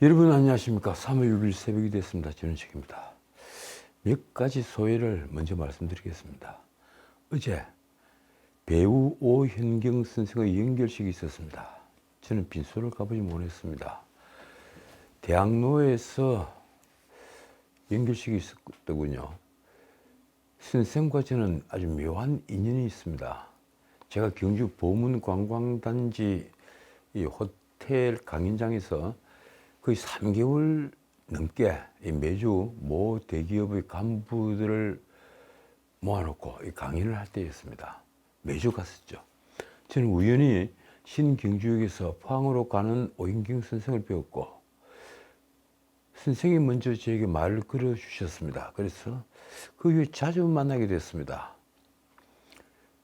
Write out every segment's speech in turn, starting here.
여러분 안녕하십니까. 3월 6일 새벽이 됐습니다. 전은식입니다. 몇 가지 소회를 먼저 말씀드리겠습니다. 어제 배우 오현경 선생의 연결식이 있었습니다. 저는 빈소를 가보지 못했습니다. 대학로에서 연결식이 있었더군요. 선생과 저는 아주 묘한 인연이 있습니다. 제가 경주 보문관광단지 이 호텔 강연장에서 거의 3개월 넘게 매주 모 대기업의 간부들을 모아놓고 강연을 할 때였습니다. 매주 갔었죠. 저는 우연히 신경주역에서 포항으로 가는 오인경 선생을 배웠고, 선생이 먼저 저에게 말을 걸어주셨습니다. 그래서 그 이후에 자주 만나게 됐습니다.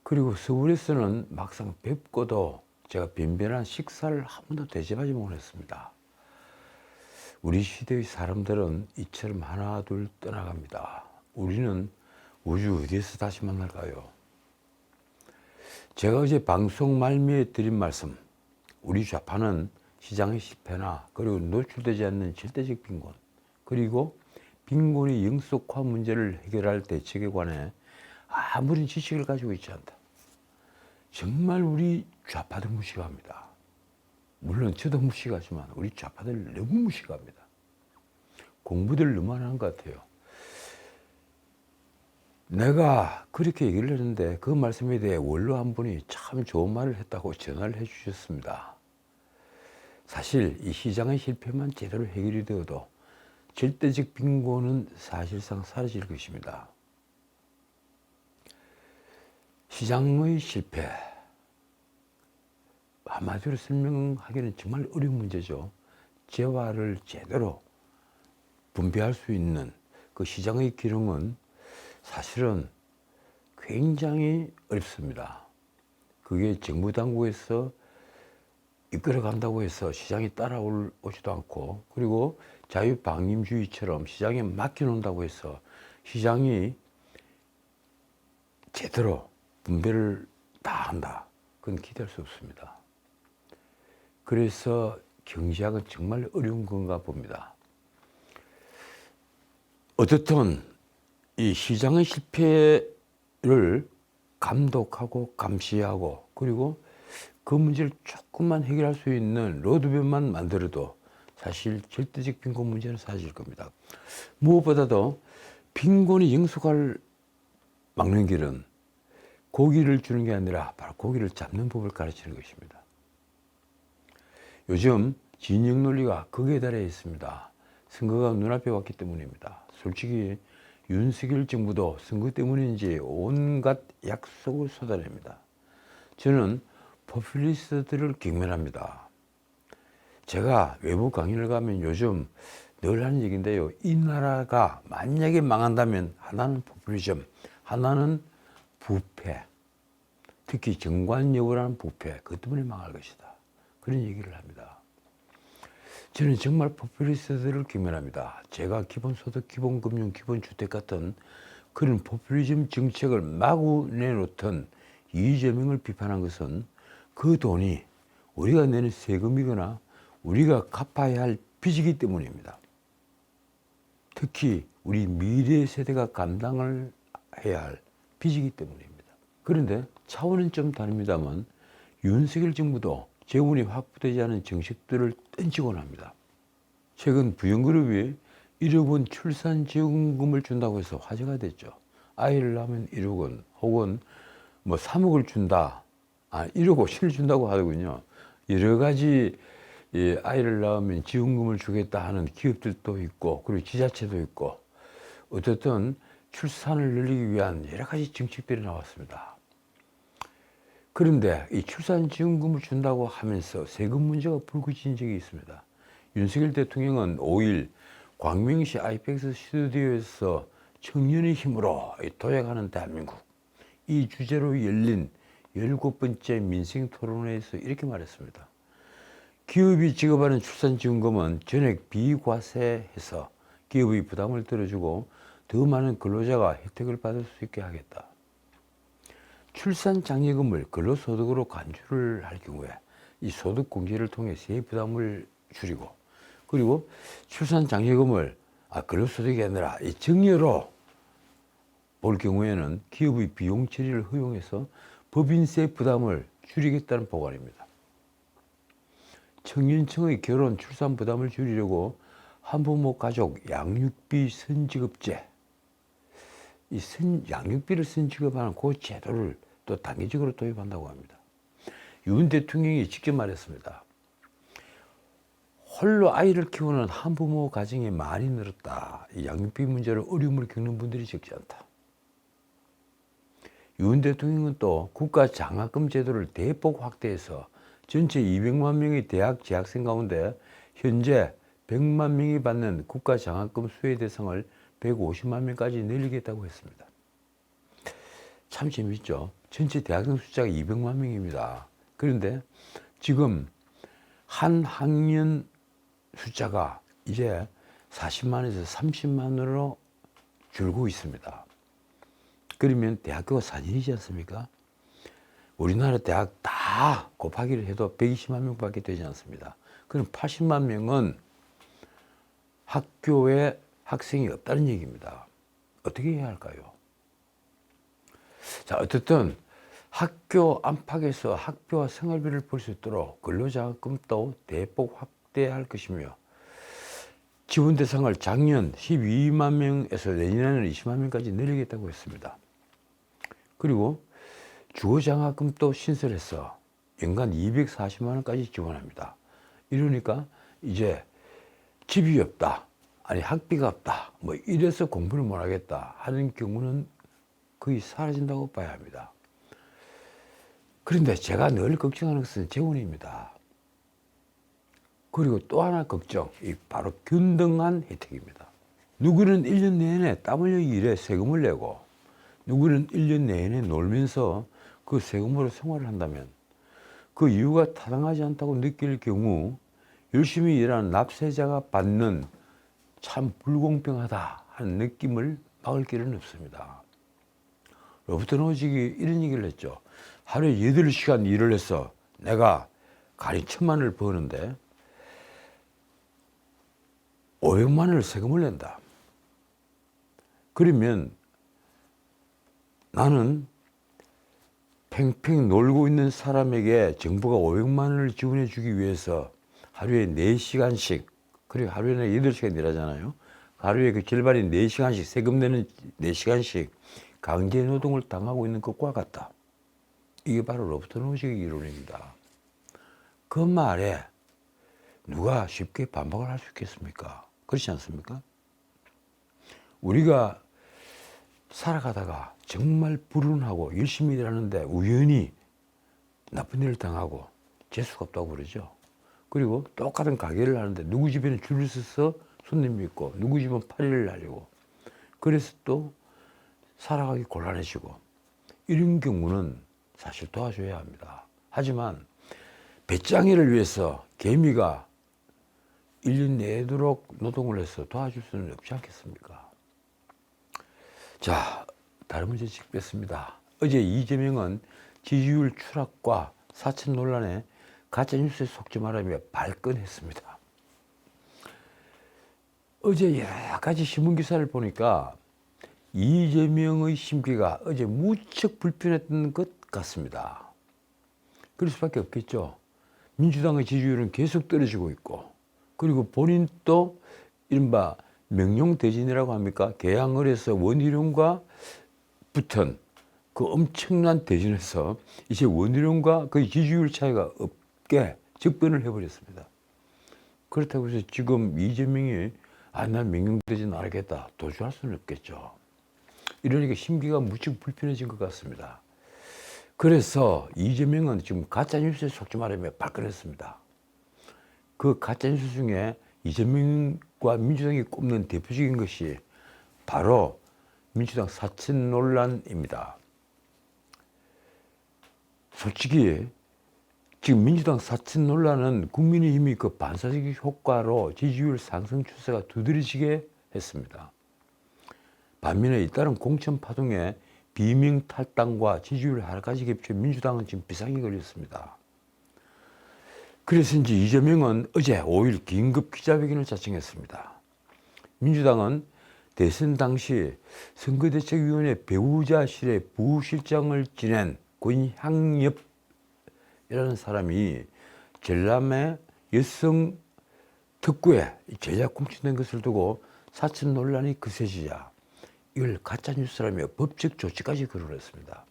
그리고 서울에서는 막상 뵙고도 제가 변변한 식사를 한 번도 대접하지 못했습니다. 우리 시대의 사람들은 이처럼 하나 둘 떠나갑니다. 우리는 우주 어디에서 다시 만날까요? 제가 어제 방송 말미에 드린 말씀, 우리 좌파는 시장의 실패나 그리고 노출되지 않는 절대적 빈곤, 그리고 빈곤의 영속화 문제를 해결할 대책에 관해 아무런 지식을 가지고 있지 않다. 정말 우리 좌파들 무식합니다. 물론 저도 무식하지만 우리 좌파들 너무 무식합니다. 공부들 너무 안 하는 것 같아요. 내가 그렇게 얘기를 했는데 그 말씀에 대해 원로 한 분이 참 좋은 말을 했다고 전화를 해 주셨습니다. 사실 이 시장의 실패만 제대로 해결이 되어도 절대적 빈곤은 사실상 사라질 것입니다. 시장의 실패, 한마디로 설명하기는 정말 어려운 문제죠. 재화를 제대로 분배할 수 있는 그 시장의 기능은 사실은 굉장히 어렵습니다. 그게 정부 당국에서 이끌어 간다고 해서 시장이 따라오지도 않고, 그리고 자유방임주의처럼 시장에 맡겨놓는다고 해서 시장이 제대로 분배를 다 한다. 그건 기대할 수 없습니다. 그래서 경제학은 정말 어려운 건가 봅니다. 어떻든 이 시장의 실패를 감독하고 감시하고, 그리고 그 문제를 조금만 해결할 수 있는 로드맵만 만들어도 사실 절대적 빈곤 문제는 사라질 겁니다. 무엇보다도 빈곤이 영속화를 막는 길은 고기를 주는 게 아니라 바로 고기를 잡는 법을 가르치는 것입니다. 요즘 진영 논리가 극에 달해 있습니다. 선거가 눈앞에 왔기 때문입니다. 솔직히 윤석열 정부도 선거 때문인지 온갖 약속을 쏟아냅니다. 저는 포퓰리스트들을 경멸합니다. 제가 외부 강연을 가면 요즘 늘 하는 얘기인데요. 이 나라가 만약에 망한다면 하나는 포퓰리즘, 하나는 부패, 특히 정관 여부라는 부패, 그것 때문에 망할 것이다. 그런 얘기를 합니다. 저는 정말 포퓰리스트들을 경멸합니다. 제가 기본소득, 기본금융, 기본주택 같은 그런 포퓰리즘 정책을 마구 내놓던 이재명을 비판한 것은 그 돈이 우리가 내는 세금이거나 우리가 갚아야 할 빚이기 때문입니다. 특히 우리 미래 세대가 감당을 해야 할 빚이기 때문입니다. 그런데 차원은 좀 다릅니다만 윤석열 정부도 재원이 확보되지 않은 정책들을 던지곤 합니다. 최근 부영그룹이 1억 원 출산지원금을 준다고 해서 화제가 됐죠. 아이를 낳으면 1억 원 혹은 뭐 3억을 준다, 1억 5천을 준다고 하더군요. 여러 가지 아이를 낳으면 지원금을 주겠다 하는 기업들도 있고, 그리고 지자체도 있고, 어쨌든 출산을 늘리기 위한 여러 가지 정책들이 나왔습니다. 그런데 이 출산지원금을 준다고 하면서 세금 문제가 불거진 적이 있습니다. 윤석열 대통령은 5일 광명시 아이펙스 스튜디오에서 청년의 힘으로 도약하는 대한민국, 이 주제로 열린 17번째 민생토론회에서 이렇게 말했습니다. 기업이 지급하는 출산지원금은 전액 비과세해서 기업의 부담을 덜어주고 더 많은 근로자가 혜택을 받을 수 있게 하겠다. 출산장려금을 근로소득으로 간주를 할 경우에 이 소득공제를 통해 세부담을 줄이고, 그리고 출산장려금을 근로소득이 아니라 이 증여로 볼 경우에는 기업의 비용 처리를 허용해서 법인세 부담을 줄이겠다는 법안입니다. 청년층의 결혼, 출산 부담을 줄이려고 한부모 가족 양육비 선지급제, 양육비를 선지급하는 그 제도를 또 단계적으로 도입한다고 합니다. 윤 대통령이 직접 말했습니다. 홀로 아이를 키우는 한부모 가정이 많이 늘었다. 이 양육비 문제로 어려움을 겪는 분들이 적지 않다. 윤 대통령은 또 국가 장학금 제도를 대폭 확대해서 전체 200만 명의 대학 재학생 가운데 현재 100만 명이 받는 국가 장학금 수혜 대상을 150만 명까지 늘리겠다고 했습니다. 참 재밌죠? 전체 대학생 숫자가 200만 명입니다. 그런데 지금 한 학년 숫자가 이제 40만에서 30만으로 줄고 있습니다. 그러면 대학교가 4년이지 않습니까? 우리나라 대학 다 곱하기를 해도 120만 명밖에 되지 않습니다. 그럼 80만 명은 학교에 학생이 없다는 얘기입니다. 어떻게 해야 할까요? 자, 어쨌든 학교 안팎에서 학교와 생활비를 벌 수 있도록 근로장학금도 대폭 확대할 것이며 지원 대상을 작년 12만 명에서 내년에는 20만 명까지 늘리겠다고 했습니다. 그리고 주거장학금도 신설해서 연간 240만 원까지 지원합니다. 이러니까 이제 집이 없다, 아니 학비가 없다, 뭐 이래서 공부를 못 하겠다 하는 경우는 거의 사라진다고 봐야 합니다. 그런데 제가 늘 걱정하는 것은 재원입니다. 그리고 또 하나 걱정, 바로 균등한 혜택입니다. 누구는 1년 내내 땀 흘려 일해 세금을 내고 누구는 1년 내내 놀면서 그 세금으로 생활을 한다면 그 이유가 타당하지 않다고 느낄 경우 열심히 일하는 납세자가 받는 참 불공평하다 하는 느낌을 막을 길은 없습니다. 로버트 노직이 이런 얘기를 했죠. 하루에 8시간 일을 해서 내가 가령 1,000만 원을 버는데 500만 원을 세금을 낸다. 그러면 나는 팽팽 놀고 있는 사람에게 정부가 500만 원을 지원해 주기 위해서 하루에 4시간씩, 그리고 하루에 8시간 일하잖아요. 하루에 그 절반인 4시간씩, 세금 내는 4시간씩 강제 노동을 당하고 있는 것과 같다. 이게 바로 로버트 노직의 이론입니다. 그 말에 누가 쉽게 반박을 할 수 있겠습니까? 그렇지 않습니까? 우리가 살아가다가 정말 불운하고 열심히 일하는데 우연히 나쁜 일을 당하고 재수가 없다고 그러죠. 그리고 똑같은 가게를 하는데 누구 집에는 줄을 서서 손님이 있고 누구 집은 8일을 하려고, 그래서 또 살아가기 곤란해지고, 이런 경우는 사실 도와줘야 합니다. 하지만 배짱이를 위해서 개미가 1년 내도록 노동을 해서 도와줄 수는 없지 않겠습니까? 자, 다른 문제 짚겠습니다. 어제 이재명은 지지율 추락과 사천 논란에 가짜뉴스에 속지 말라며 발끈했습니다. 어제 여러 가지 신문기사를 보니까 이재명의 심기가 어제 무척 불편했던 것 같습니다. 그럴 수밖에 없겠죠. 민주당의 지지율은 계속 떨어지고 있고, 그리고 본인도 이른바 명령대진이라고 합니까? 개항을 해서 원희룡과 붙은 그 엄청난 대진에서 이제 원희룡과 거의 지지율 차이가 없게 접근을 해버렸습니다. 그렇다고 해서 지금 이재명이 난 명령대진 안 하겠다, 도주할 수는 없겠죠. 이러니까 심기가 무척 불편해진 것 같습니다. 그래서 이재명은 지금 가짜뉴스에 속지 말라며 발끈했습니다. 그 가짜뉴스 중에 이재명과 민주당이 꼽는 대표적인 것이 바로 민주당 사천 논란입니다. 솔직히 지금 민주당 사천 논란은 국민의힘이 그 반사적 효과로 지지율 상승 추세가 두드러지게 했습니다. 반면에 잇따른 공천 파동에 비명 탈당과 지지율 하락까지 겹쳐 민주당은 지금 비상이 걸렸습니다. 그래서인지 이재명은 어제 5일 긴급 기자회견을 자청했습니다. 민주당은 대선 당시 선거대책위원회 배우자실의 부실장을 지낸 권향엽이라는 사람이 전남의 여성 특구에 제작 공천된 것을 두고 사천 논란이 거세지자 이걸 가짜뉴스라며 법적 조치까지 거론했습니다.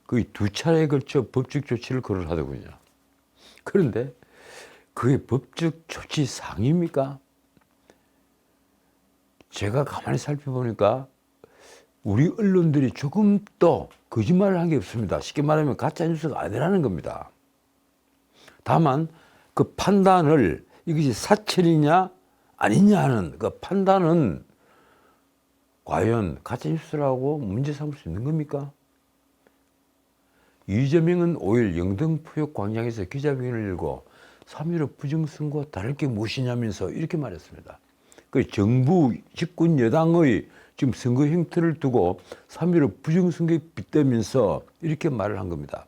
거의 2차례에 걸쳐 법적 조치를 거론하더군요. 그런데 그게 법적 조치 상입니까? 제가 가만히 살펴보니까 우리 언론들이 조금 더 거짓말을 한 게 없습니다. 쉽게 말하면 가짜뉴스가 아니라는 겁니다. 다만 그 판단을 이것이 사실이냐 아니냐 하는 그 판단은 과연 가짜뉴스라고 문제 삼을 수 있는 겁니까? 이재명은 5일 영등포역 광장에서 기자회견을 열고 3.15 부정선거와 다를 게 무엇이냐면서 이렇게 말했습니다. 그 정부 집권 여당의 지금 선거 행태를 두고 3.15 부정선거에 빗대면서 이렇게 말을 한 겁니다.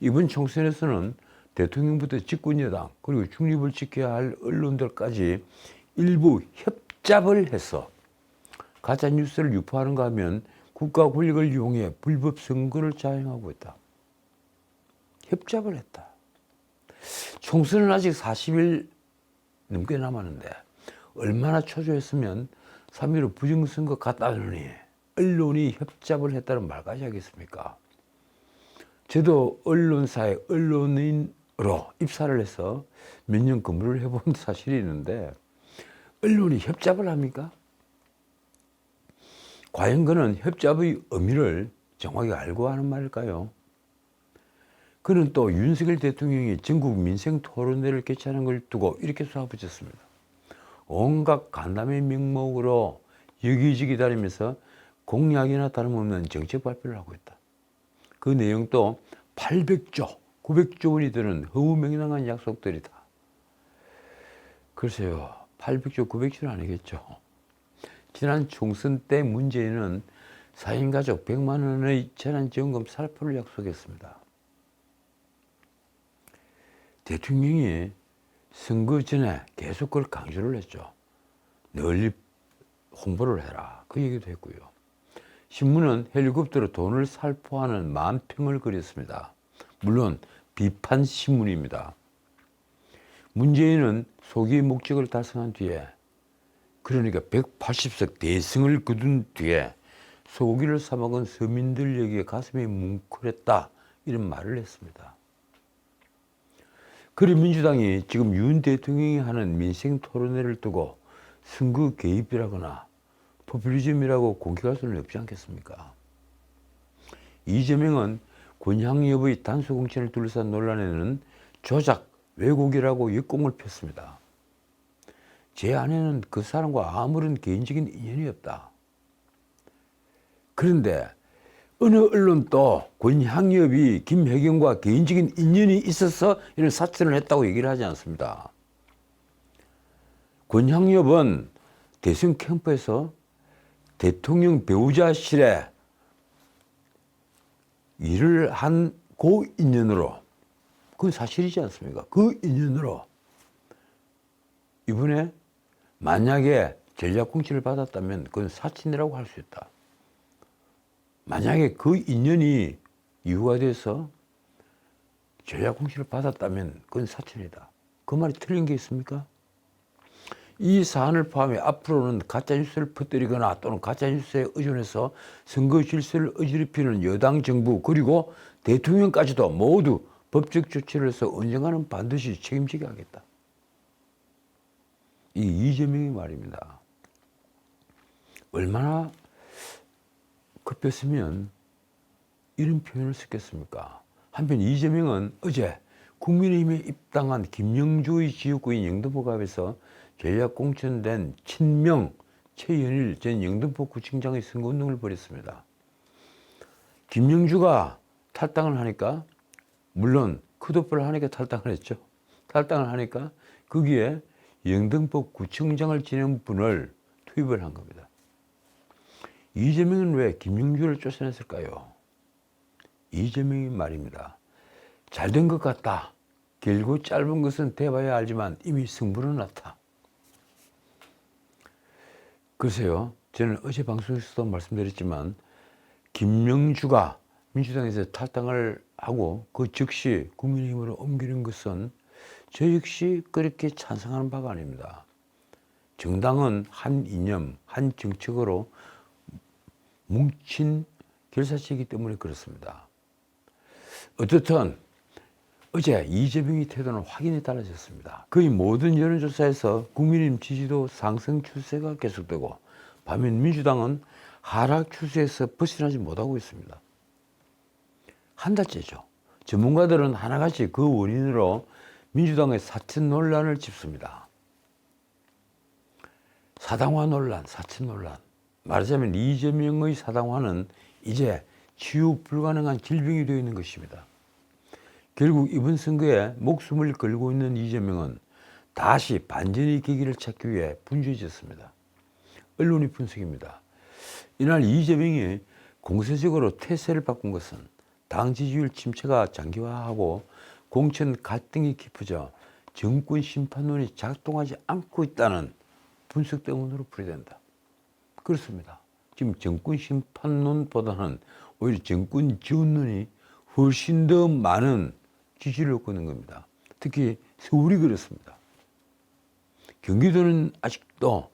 이번 총선에서는 대통령부터 집권 여당 그리고 중립을 지켜야 할 언론들까지 일부 협잡을 해서 가짜뉴스를 유포하는가 하면 국가 권력을 이용해 불법 선거를 자행하고 있다. 협잡을 했다. 총선은 아직 40일 넘게 남았는데 얼마나 초조했으면 3.15 부정선거 같다느니 언론이 협잡을 했다는 말까지 하겠습니까? 저도 언론사의 언론인으로 입사를 해서 몇 년 근무를 해본 사실이 있는데 언론이 협잡을 합니까? 과연 그는 협잡의 의미를 정확히 알고 하는 말일까요? 그는 또 윤석열 대통령이 전국 민생 토론회를 개최하는 걸 두고 이렇게 쏘아붙였습니다. 온갖 간담회 명목으로 여기저기 다니면서 공약이나 다름없는 정책 발표를 하고 있다. 그 내용도 800조, 900조 원이 드는 허무맹랑한 약속들이다. 글쎄요, 800조, 900조는 아니겠죠. 지난 총선 때 문재인은 4인 가족 100만 원의 재난지원금 살포를 약속했습니다. 대통령이 선거 전에 계속 그걸 강조를 했죠. 널리 홍보를 해라. 그 얘기도 했고요. 신문은 헬리콥터로 돈을 살포하는 만평을 그렸습니다. 물론 비판 신문입니다. 문재인은 소기의 목적을 달성한 뒤에 그러니까 180석 대승을 거둔 뒤에 소고기를 사먹은 서민들에게 가슴이 뭉클했다 이런 말을 했습니다. 그래 민주당이 지금 윤 대통령이 하는 민생 토론회를 두고 선거 개입이라거나 포퓰리즘이라고 공격할 수는 없지 않겠습니까? 이재명은 권향엽의 단수 공천을 둘러싼 논란에는 조작, 왜곡이라고 역공을 폈습니다. 제 아내는 그 사람과 아무런 개인적인 인연이 없다. 그런데 어느 언론도 권향엽이 김혜경과 개인적인 인연이 있어서 이런 사찰을 했다고 얘기를 하지 않습니다. 권향엽은 대선 캠프에서 대통령 배우자실에 일을 한 그 인연으로, 그건 사실이지 않습니까? 그 인연으로 이번에 만약에 전략공천을 받았다면 그건 사칭이라고 할 수 있다. 만약에 그 인연이 이유가 돼서 전략공천을 받았다면 그건 사칭이다. 그 말이 틀린 게 있습니까? 이 사안을 포함해 앞으로는 가짜뉴스를 퍼뜨리거나 또는 가짜뉴스에 의존해서 선거 질서를 어지럽히는 여당 정부 그리고 대통령까지도 모두 법적 조치를 해서 언젠가는 반드시 책임지게 하겠다. 이 이재명의 말입니다. 얼마나 급했으면 이런 표현을 썼겠습니까? 한편 이재명은 어제 국민의힘에 입당한 김영주의 지역구인 영등포갑에서 전략 공천된 친명 최연일 전 영등포구청장의 선거운동을 벌였습니다. 김영주가 탈당을 하니까 물론 컷오프를 하니까 탈당을 했죠. 탈당을 하니까 거기에 영등포구청장을 지낸 분을 투입을 한 겁니다. 이재명은 왜 김영주를 쫓아냈을까요? 이재명이 말입니다. 잘된 것 같다. 길고 짧은 것은 대봐야 알지만 이미 승부는 났다. 글쎄요, 저는 어제 방송에서도 말씀드렸지만 김명주가 민주당에서 탈당을 하고 그 즉시 국민의힘으로 옮기는 것은 저 역시 그렇게 찬성하는 바가 아닙니다. 정당은 한 이념, 한 정책으로 뭉친 결사체이기 때문에 그렇습니다. 어떻든 어제 이재명의 태도는 확연히 달라졌습니다. 거의 모든 여론조사에서 국민의힘 지지도 상승 추세가 계속되고 반면 민주당은 하락 추세에서 벗어나지 못하고 있습니다. 한 달째죠. 전문가들은 하나같이 그 원인으로 민주당의 사천 논란을 짚습니다. 사당화 논란, 사천 논란. 말하자면 이재명의 사당화는 이제 치유 불가능한 질병이 되어 있는 것입니다. 결국 이번 선거에 목숨을 걸고 있는 이재명은 다시 반전의 계기를 찾기 위해 분주해졌습니다. 언론의 분석입니다. 이날 이재명이 공세적으로 태세를 바꾼 것은 당 지지율 침체가 장기화하고 공천 갈등이 깊어져 정권 심판론이 작동하지 않고 있다는 분석 때문으로 풀이된다. 그렇습니다. 지금 정권 심판론보다는 오히려 정권 지원론이 훨씬 더 많은 지지를 얻고 있는 겁니다. 특히 서울이 그렇습니다. 경기도는 아직도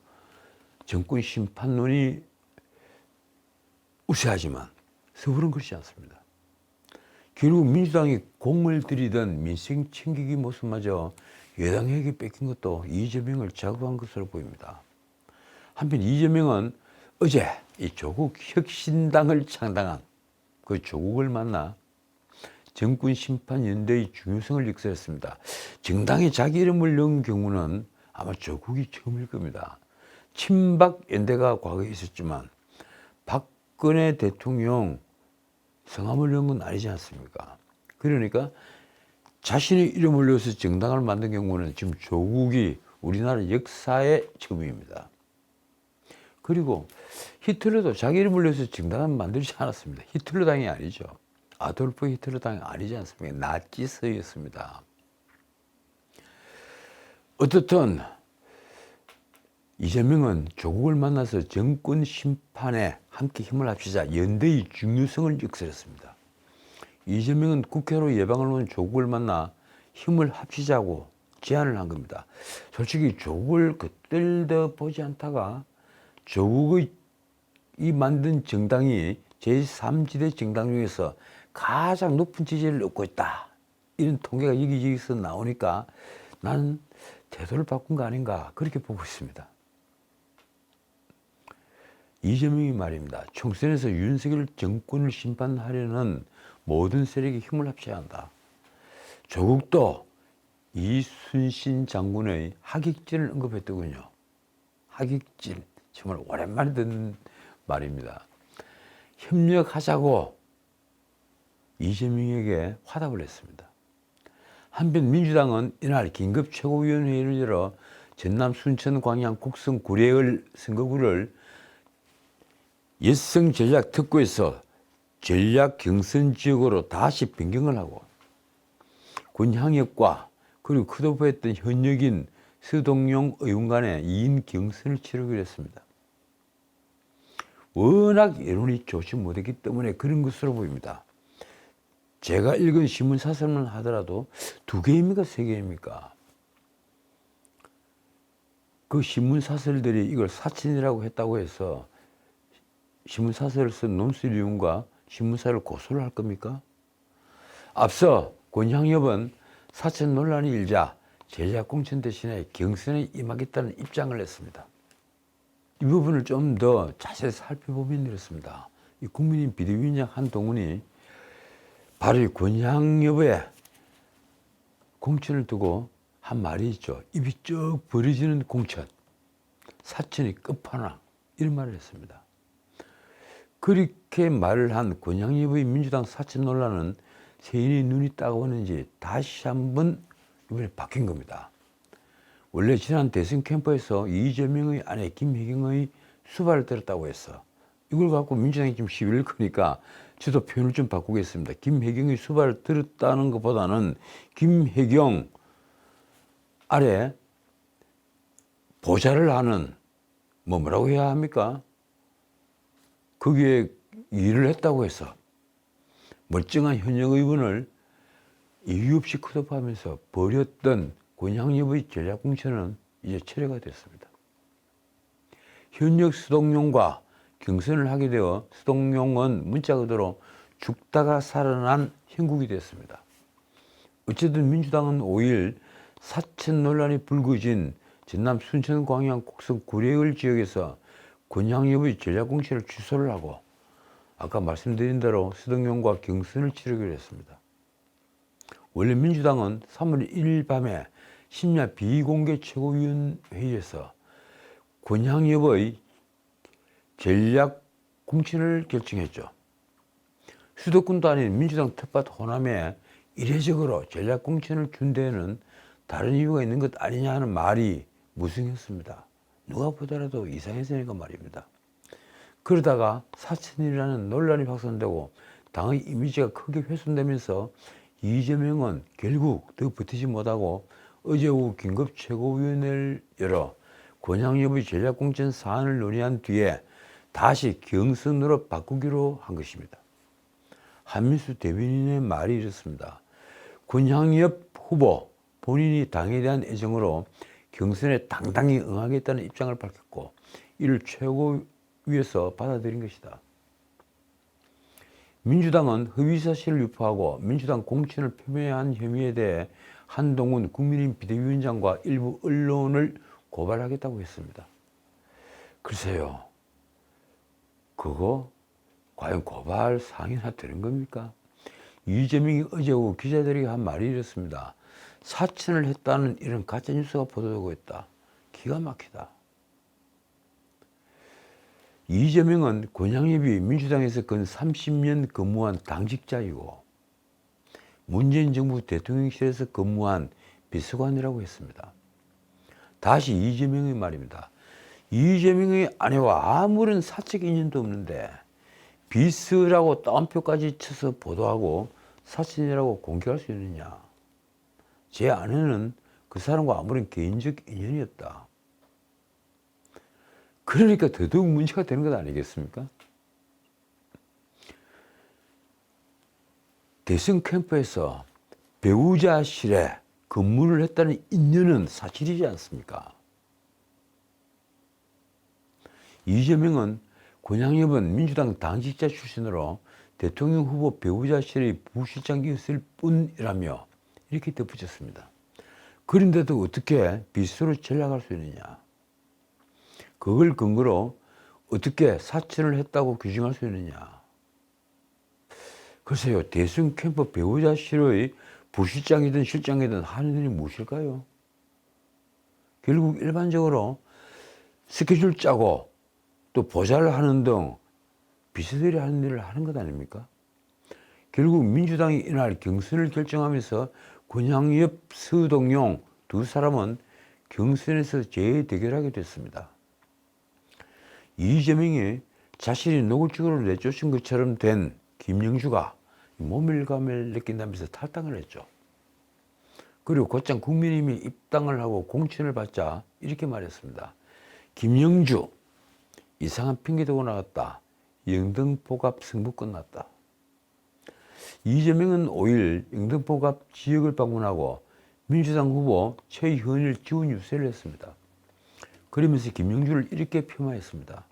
정권 심판론이 우세하지만 서울은 그렇지 않습니다. 결국 민주당이 공을 들이던 민생 챙기기 모습마저 여당에게 뺏긴 것도 이재명을 자극한 것으로 보입니다. 한편 이재명은 어제 이 조국 혁신당을 창당한 그 조국을 만나 정권 심판 연대의 중요성을 역설했습니다. 정당에 자기 이름을 넣은 경우는 아마 조국이 처음일 겁니다. 친박 연대가 과거에 있었지만 박근혜 대통령 성함을 넣은 건 아니지 않습니까? 그러니까 자신의 이름을 넣어서 정당을 만든 경우는 지금 조국이 우리나라 역사의 처음입니다. 그리고 히틀러도 자기 이름을 넣어서 정당을 만들지 않았습니다. 히틀러당이 아니죠. 아돌프 히틀러당이 아니지 않습니까? 나치서였습니다. 어떻든 이재명은 조국을 만나서 정권 심판에 함께 힘을 합치자 연대의 중요성을 역설했습니다. 이재명은 국회로 예방을 놓은 조국을 만나 힘을 합치자고 제안을 한 겁니다. 솔직히 조국을 그뜰도 보지 않다가 조국이 만든 정당이 제3지대 정당 중에서 가장 높은 지지를 얻고 있다. 이런 통계가 여기저기서 나오니까 나는 태도를 바꾼 거 아닌가 그렇게 보고 있습니다. 이재명이 말입니다. 총선에서 윤석열 정권을 심판하려는 모든 세력이 힘을 합쳐야 한다. 조국도 이순신 장군의 하객진을 언급했더군요. 하객진, 정말 오랜만에 듣는 말입니다. 협력하자고 이재명에게 화답을 했습니다. 한편 민주당은 이날 긴급 최고위원회의를 열어 전남 순천 광양 곡성 구례을 선거구를 여성 전략 특구에서 전략 경선 지역으로 다시 변경을 하고 권향엽과 그리고 컷오프했던 현역인 서동용 의원 간의 2인 경선을 치르기로 했습니다. 워낙 여론이 좋지 못했기 때문에 그런 것으로 보입니다. 제가 읽은 신문 사설만 하더라도 2개입니까 3개입니까? 그 신문 사설들이 이걸 사칭이라고 했다고 해서 신문 사설을 쓴 논술위원과 신문사를 고소를 할 겁니까? 앞서 권향엽은 사천 논란이 일자 제자 공천 대신에 경선에 임하겠다는 입장을 냈습니다. 이 부분을 좀 더 자세히 살펴보면 이렇습니다. 이 국민의힘 비대위원장 한동훈이 바로 이 권향엽의 공천을 두고 한 말이 있죠. 입이 쭉 벌어지는 공천, 사천의 끝판왕 이런 말을 했습니다. 그렇게 말을 한 권향엽의 민주당 사천 논란은 세인의 눈이 따가웠는지 다시 한번 이번에 바뀐 겁니다. 원래 지난 대선 캠프에서 이재명의 아내 김혜경의 수발을 들었다고 했어. 이걸 갖고 민주당이 지금 시비를 거니까 저도 표현을 좀 바꾸겠습니다. 김혜경이 수발을 들었다는 것보다는 김혜경 아래 보좌를 하는 뭐라고 해야 합니까? 거기에 일을 했다고 해서 멀쩡한 현역 의원을 이유 없이 컷오프하면서 벌였던 권양엽의 전략공천은 이제 철회가 됐습니다. 현역 수동용과 경선을 하게 되어 수동용은 문자 그대로 죽다가 살아난 형국이 됐습니다. 어쨌든 민주당은 5일 사천 논란이 불거진 전남 순천 광양 곡성 구례을 지역에서 권양엽의 전략공천을 취소를 하고 아까 말씀드린 대로 수동용과 경선을 치르기로 했습니다. 원래 민주당은 3월 1일 밤에 심야 비공개 최고위원회의에서 권양엽의 전략 공천을 결정했죠. 수도권도 아닌 민주당 텃밭 호남에 이례적으로 전략 공천을 준 데에는 다른 이유가 있는 것 아니냐 하는 말이 무성했습니다. 누가 보더라도 이상해서니까 말입니다. 그러다가 사천이라는 논란이 확산되고 당의 이미지가 크게 훼손되면서 이재명은 결국 더 버티지 못하고 어제 오후 긴급 최고위원회를 열어 권양엽의 전략공천 사안을 논의한 뒤에 다시 경선으로 바꾸기로 한 것입니다. 한민수 대변인의 말이 이렇습니다. 권양엽 후보 본인이 당에 대한 애정으로 경선에 당당히 응하겠다는 입장을 밝혔고 이를 최고위에서 받아들인 것이다. 민주당은 허위사실을 유포하고 민주당 공천을 표명한 혐의에 대해 한동훈 국민의힘 비대위원장과 일부 언론을 고발하겠다고 했습니다. 글쎄요. 그거 과연 고발 사항이나 되는 겁니까? 이재명이 어제 오후 기자들에게 한 말이 이렇습니다. 사천을 했다는 이런 가짜뉴스가 보도되고 있다. 기가 막히다. 이재명은 권양엽이 민주당에서 근 30년 근무한 당직자이고 문재인 정부 대통령실에서 근무한 비서관이라고 했습니다. 다시 이재명의 말입니다. 이재명의 아내와 아무런 사적 인연도 없는데 비서라고 따옴표까지 쳐서 보도하고 사친이라고 공개할 수 있느냐. 제 아내는 그 사람과 아무런 개인적 인연이 없다. 그러니까 더더욱 문제가 되는 것 아니겠습니까? 대선 캠프에서 배우자실에 근무를 했다는 인연은 사실이지 않습니까? 이재명은 권양엽은 민주당 당직자 출신으로 대통령 후보 배우자실의 부실장이었을 뿐이라며 이렇게 덧붙였습니다. 그런데도 어떻게 비서로 전락할 수 있느냐? 그걸 근거로 어떻게 사천을 했다고 규정할 수 있느냐? 글쎄요, 대선 캠프 배우자실의 부실장이든 실장이든 하는 일이 무엇일까요? 결국 일반적으로 스케줄 짜고 또 보좌를 하는 등 비서들이 하는 일을 하는 것 아닙니까? 결국 민주당이 이날 경선을 결정하면서 권양엽, 서동용 두 사람은 경선에서 재대결하게 됐습니다. 이재명이 자신이 노골적으로 내쫓은 것처럼 된 김영주가 모멸감을 느낀다면서 탈당을 했죠. 그리고 곧장 국민의힘이 입당을 하고 공천을 받자 이렇게 말했습니다. 김영주 이상한 핑계 대고 나갔다. 영등포갑 승부 끝났다. 이재명은 5일 영등포갑 지역을 방문하고 민주당 후보 최현일 지원 유세를 했습니다. 그러면서 김영주를 이렇게 폄하했습니다.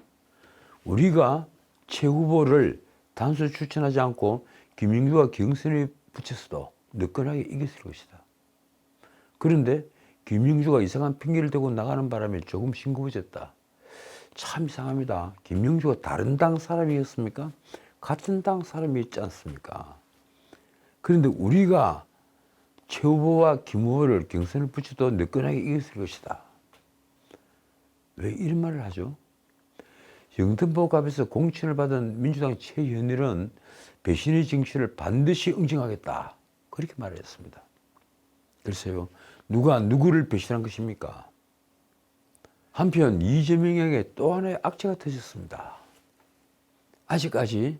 우리가 최 후보를 단수 추천하지 않고 김영주가 경선에 붙였어도 느슨하게 이겼을 것이다. 그런데 김영주가 이상한 핑계를 대고 나가는 바람에 조금 싱거워졌다. 참 이상합니다. 김영주가 다른 당 사람이었습니까? 같은 당 사람이었지 않습니까? 그런데 우리가 최 후보와 김 후보를 경선을 붙여도 느슨하게 이겼을 것이다. 왜 이런 말을 하죠? 영등포갑에서 공천을 받은 민주당 최현일은 배신의 정치를 반드시 응징하겠다. 그렇게 말했습니다. 글쎄요. 누가 누구를 배신한 것입니까? 한편 이재명에게 또 하나의 악재가 터졌습니다. 아직까지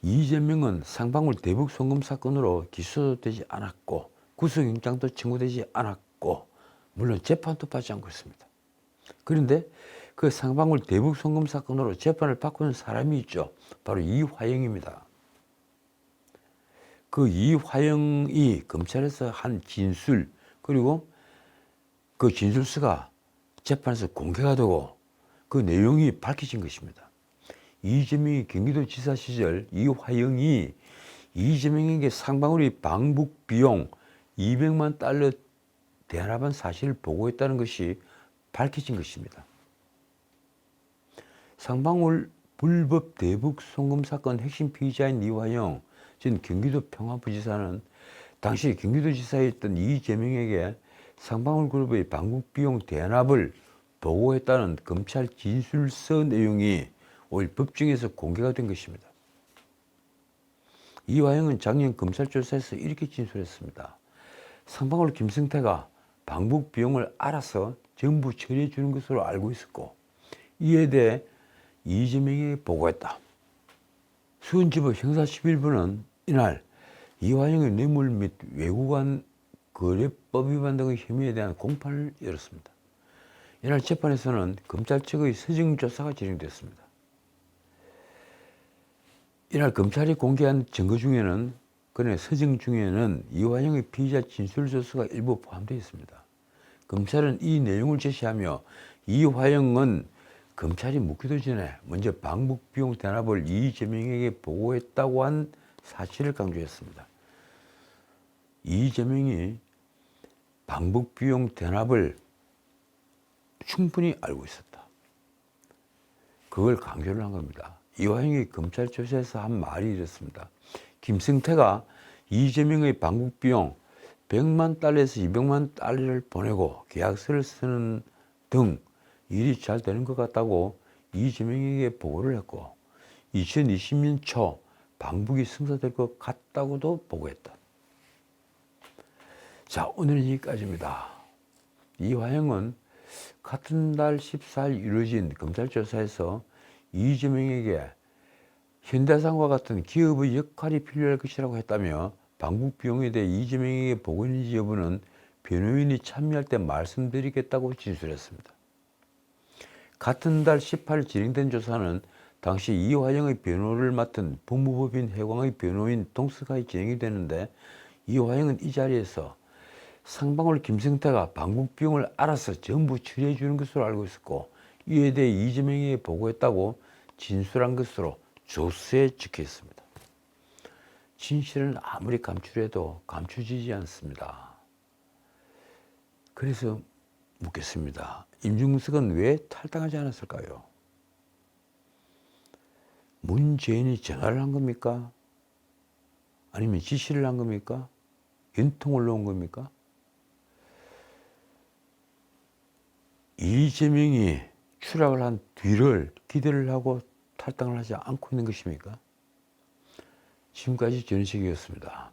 이재명은 상방울 대북 송금 사건으로 기소되지 않았고 구속영장도 청구되지 않았고 물론 재판도 받지 않고 있습니다. 그런데 그 상방울 대북 송금 사건으로 재판을 받고 있는 사람이 있죠. 바로 이화영입니다. 그 이화영이 검찰에서 한 진술 그리고 그 진술서가 재판에서 공개가 되고 그 내용이 밝혀진 것입니다. 이재명이 경기도지사 시절 이화영이 이재명에게 상방울이 방북 비용 200만 달러 대납한 사실을 보고했다는 것이 밝혀진 것입니다. 상방울 불법 대북 송금 사건 핵심 피의자인 이화영 전 경기도 평화부지사는 당시 경기도지사였던 이재명에게 상방울 그룹의 방북 비용 대납을 보고했다는 검찰 진술서 내용이 5일 법정에서 공개가 된 것입니다. 이화영은 작년 검찰 조사에서 이렇게 진술했습니다. 상방울 김성태가 방북 비용을 알아서 전부 처리해 주는 것으로 알고 있었고 이에 대해 이재명에게 보고했다. 수원지법 형사11부는 이날 이화영의 뇌물 및 외국안 거래법 위반 등의 혐의에 대한 공판을 열었습니다. 이날 재판에서는 검찰 측의 서정조사가 진행됐습니다. 이날 검찰이 공개한 증거 중에는 그의 서정 중에는 이화영의 피의자 진술조서가 일부 포함되어 있습니다. 검찰은 이 내용을 제시하며 이화영은 검찰이 묻기도 전에 먼저 방북 비용 대납을 이재명에게 보고했다고 한 사실을 강조했습니다. 이재명이 방북 비용 대납을 충분히 알고 있었다. 그걸 강조를 한 겁니다. 이화영이 검찰 조사에서 한 말이 이렇습니다. 김성태가 이재명의 방북 비용 100만 달러에서 200만 달러를 보내고 계약서를 쓰는 등 일이 잘 되는 것 같다고 이재명에게 보고를 했고 2020년 초 방북이 성사될 것 같다고도 보고했다. 자, 오늘은 여기까지입니다. 이화영은 같은 달 14일 이루어진 검찰 조사에서 이재명에게 현대산과 같은 기업의 역할이 필요할 것이라고 했다며 방북 비용에 대해 이재명에게 보고했는지 여부는 변호인이 참여할 때 말씀드리겠다고 진술했습니다. 같은 달 18일 진행된 조사는 당시 이화영의 변호를 맡은 법무법인 해광의 변호인 동석하에 진행이 되는데 이화영은 이 자리에서 상방울 김성태가 방북 비용을 알아서 전부 처리해 주는 것으로 알고 있었고 이에 대해 이재명에게 보고했다고 진술한 것으로 조서에 적혀 있습니다. 진실은 아무리 감추려도 감추지지 않습니다. 그래서 묻겠습니다. 임중석은 왜 탈당하지 않았을까요? 문재인이 전화를 한 겁니까? 아니면 지시를 한 겁니까? 연통을 놓은 겁니까? 이재명이 추락을 한 뒤를 기대를 하고 탈당을 하지 않고 있는 것입니까? 지금까지 전식이었습니다.